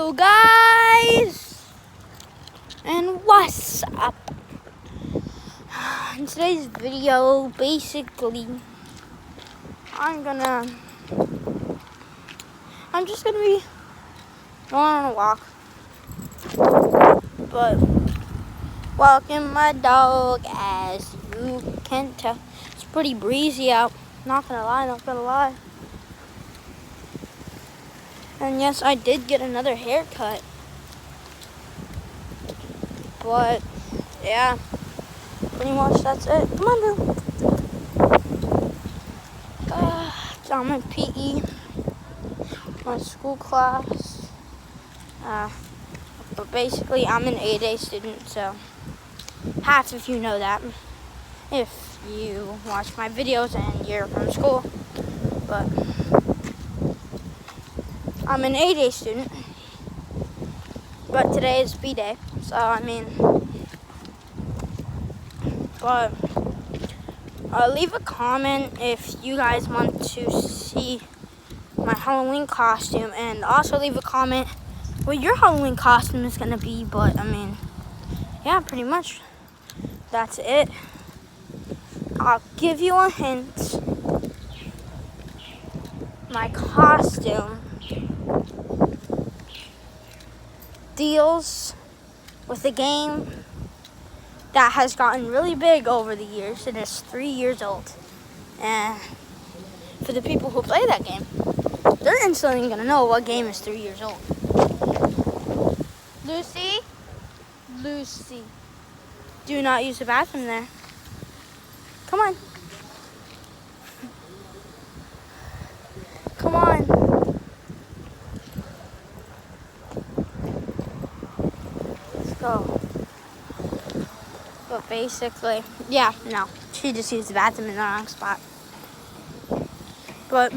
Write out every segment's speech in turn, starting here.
Hello guys, and what's up? In today's video, basically, I'm just gonna be going on a walk, but walking my dog. As you can tell, it's pretty breezy out. Not gonna lie. And yes, I did get another haircut, but yeah, pretty much that's it. Come on, Lou. I'm in PE, my school class. But basically, I'm an 8A student, so half of you know that if you watch my videos and you're from school. But I'm an 8A student, but today is B day, so but leave a comment if you guys want to see my Halloween costume, and also leave a comment what your Halloween costume is gonna be. But yeah, pretty much that's it. I'll give you a hint. My costume deals with a game that has gotten really big over the years. It is 3 years old. And for the people who play that game, they're instantly gonna know what game is 3 years old. Lucy, do not use the bathroom there. Come on. Come on. Let's go. But basically, yeah, no. She just used the bathroom in the wrong spot. But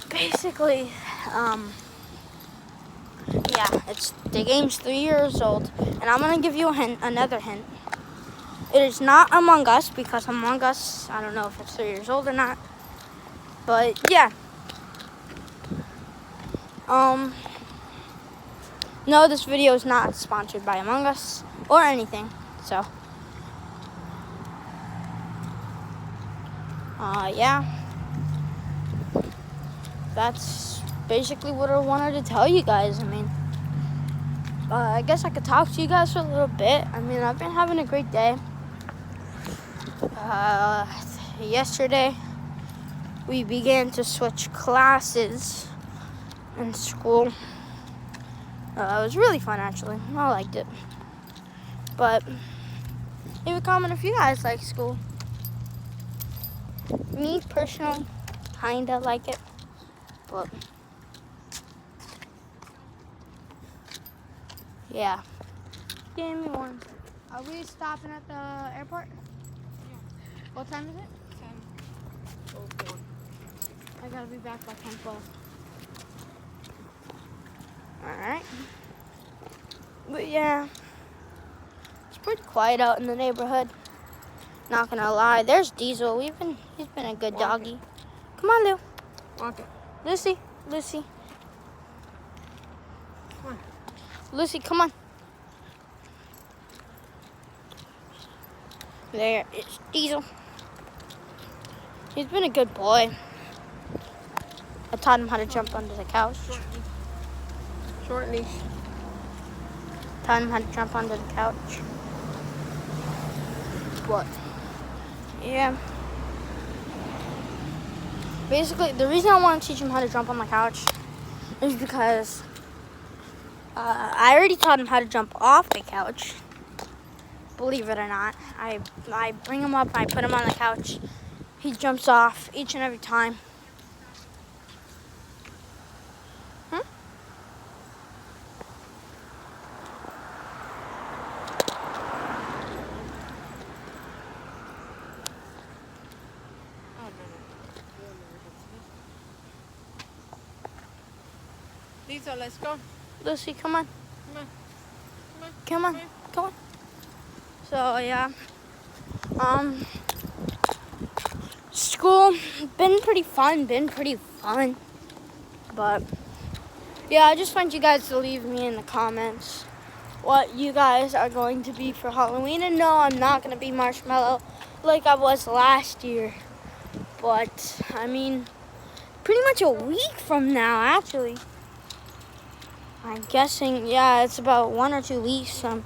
basically, yeah, the game's 3 years old, and I'm gonna give you another hint. It is not Among Us, because Among Us, I don't know if it's 3 years old or not. But yeah. No, this video is not sponsored by Among Us or anything. So, yeah. That's basically what I wanted to tell you guys. I guess I could talk to you guys for a little bit. I've been having a great day. Yesterday, we began to switch classes in school. It was really fun, actually. I liked it. But leave a comment if you guys like school. Me, personally, kinda like it. But yeah. Give me one. Are we stopping at the airport? Yeah. What time is it? 10:04. I gotta be back by 10:12. Alright. But yeah, it's pretty quiet out in the neighborhood. Not gonna lie. There's Diesel. He's been a good doggy. Come on, Lou. Walk it. Lucy. Come on. Lucy, come on. There is Diesel. He's been a good boy. I taught him how to jump under the couch. Short leash. Taught him how to jump under the couch. But yeah. Basically, the reason I want to teach him how to jump on the couch is because I already taught him how to jump off the couch. Believe it or not, I bring him up, I put him on the couch. He jumps off each and every time. Lisa, let's go. Lucy, come on. Come on. Come on. So yeah. School been pretty fun. But Yeah, I just want you guys to leave me in the comments what you guys are going to be for Halloween. And no, I'm not going to be Marshmallow like I was last year. But, I mean, pretty much a week from now, actually. I'm guessing, yeah, it's about 1 or 2 weeks from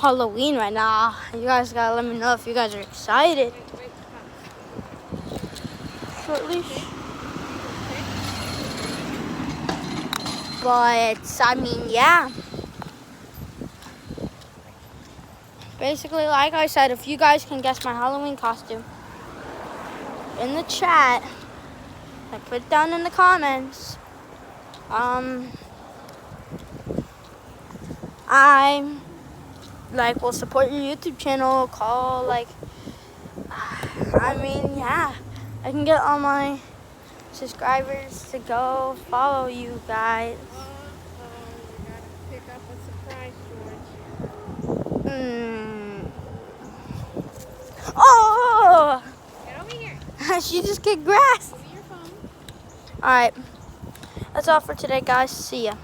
Halloween right now. You guys got to let me know if you guys are excited. Short leash. But, I mean, yeah. Basically, like I said, if you guys can guess my Halloween costume in the chat, like put it down in the comments. I will support your YouTube channel. Call I mean, yeah, I can get all my subscribers to go follow you guys. We gotta pick up a surprise, George. Oh! Get over here. She just kicked grass. Give me your phone. All right, that's all for today, guys. See ya.